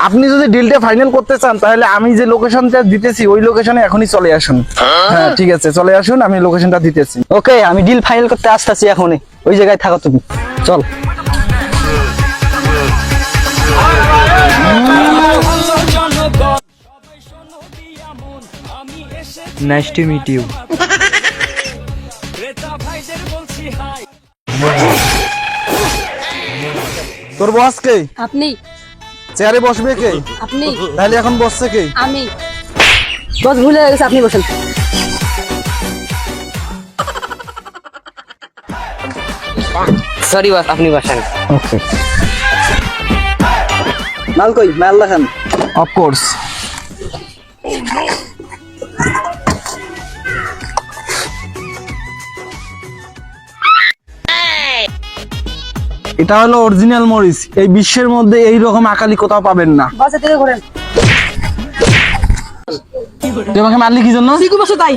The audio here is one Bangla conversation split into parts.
আপনি যদি ডিলটা ফাইনাল করতে চান তাহলে আমি যে লোকেশনটা দিতেছি ওই লোকেশনে এখনই চলে আসুন। হ্যাঁ ঠিক আছে, চলে আসুন, আমি লোকেশনটা দিতেছি। ওকে, আমি ডিল ফাইনাল করতে আসতেছি এখনই। ওই জায়গায় থাকো তুমি, চল। Nice to meet you. তোর বস কে? আপনি। চেয়ারে বসবে কে? আপনি। তাহলে এখন বসছে কে? আমি। বস ভুলে গেছে, আপনি বসেন। সরি বস, আপনি বসেন। ওকে, মাল কই? মাল দেখান। Of course. এটা হলো অরিজিনাল মরিচ। এই বিশ্বের মধ্যে এই রকম আকালি কোথাও পাবেন না। বস এদিকে ঘোরেন। তুই আমাকে মারলি কি জন্য? ঠিক বসে তাই।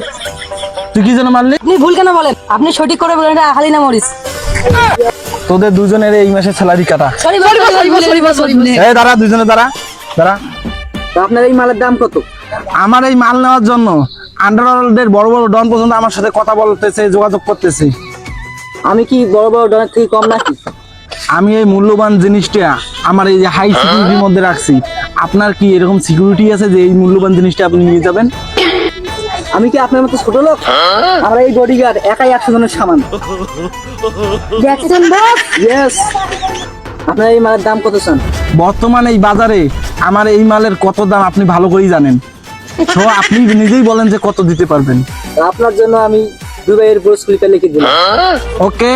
তুই কি জন্য মারলি? আপনি ভুল কেন বলেন? আপনি সঠিক করে বলেন, এটা আখালি না মরিস। তোদের দুজনের এই মাসে স্যালারি কাটা। Sorry boss, sorry boss, sorry boss. এই দাঁড়া, দুজনে দাঁড়া দাঁড়া। তো আপনার এই মালের দাম কত? আমার এই মাল নেওয়ার জন্য আন্ডারওয়ার্ল্ডের বড় বড় ডন পর্যন্ত আমার সাথে কথা বলতেছে, যোগাযোগ করতেছে। আমি কি বড় বড় ডনের থেকে কম নাকি? আমি এই মূল্যবান জিনিসটা আমার এই যে হাই সিকিউরিটির মধ্যে রাখছি। আপনার কি এরকম সিকিউরিটি আছে যে এই মূল্যবান জিনিসটা আপনি নিয়ে যাবেন? আমি কি আপনার মতো ছোট লোক? আমার এই বডিগার্ড একাই 100 জনের সামান। দেখছেন বস? ইয়েস। আপনার এই মালের দাম কত চান? বর্তমানে এই বাজারে আমার এই মালের কত দাম আপনি ভালো করেই জানেন। তো আপনি নিজেই বলেন যে কত দিতে পারবেন। আপনার জন্য আমি দুবাইয়ের ব্রুজ খলিফা লিখে দিলাম। ওকে,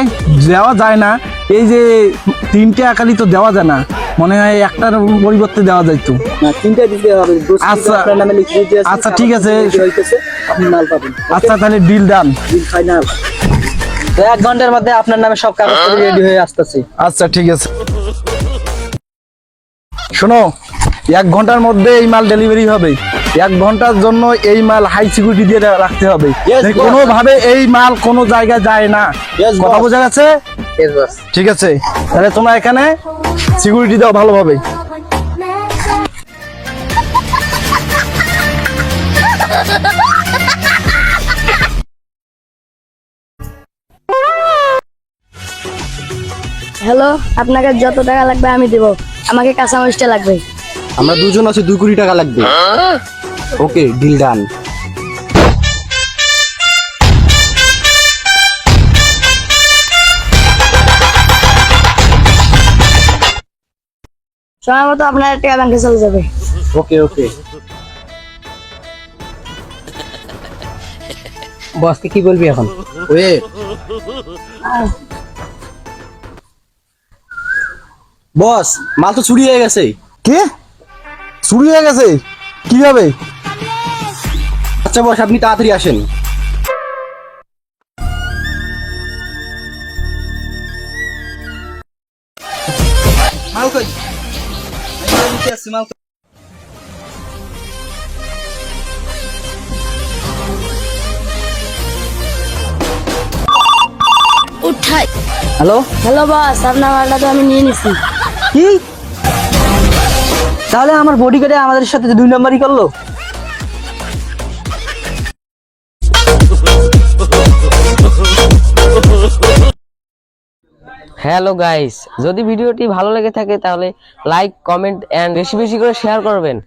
দেওয়া যায় না। এই যে 3টে আকালি তো দেওয়া যায় না, মনে হয় একটার পরিবর্তে দেওয়া যাইতো। না, 3টা দিতে হবে। ব্রুজ খলিফা আচ্ছা, আপনার নামে লিখে দিতে আছে। আচ্ছা ঠিক আছে, আপনি মাল পাবেন। আচ্ছা তাহলে ডিল ডান। Deal final. তো 1 ঘন্টার মধ্যে আপনার নামে সব কাগজপত্র রেডি হয়ে আসতেছে। আচ্ছা ঠিক আছে। শোনো, 1 ঘন্টার মধ্যে এই মাল ডেলিভারি হবে। 1 ঘন্টার জন্য এই মাল হাই সিকিউরিটি দিয়ে রাখতে হবে। কোনোভাবে এই মাল কোনো জায়গায় যায় না। কথা বোঝা গেছে? Yes boss. ঠিক আছে, তাহলে তোমরা এখানে সিকিউরিটি দাও ভালোভাবে। হ্যালো, আপনাকে যত টাকা লাগবে আমি দেব। আমাকে কাঁচামরিচটা লাগবে। আমরা দুজন আছি, 2 কোটি টাকা লাগবে। ওকে, ডিল ডান। সময় মতো আপনার টাকা ব্যাংকে চলে যাবে। ওকে ওকে। বসকে কি বলবি এখন? ওয়েট। বস, মাল তো চুরি হয়ে গেছে। কি চুরি হয়ে গেছে? কিভাবে? আচ্ছা বস, আপনি তাড়াতাড়ি আসেন। মাল কই? আমি নিতে আসছি মাল। উঠাই। হ্যালো। হ্যালো বস, আপনার মালটা তো আমি নিয়ে নিছি। কি? তাহলে আমার বডিগার্ডে আমাদের সাথে 2 নাম্বারই করলো। হ্যালো গাইস, যদি ভিডিওটি ভালো লেগে থাকে তাহলে লাইক, কমেন্ট এন্ড বেশি বেশি করে শেয়ার করবেন।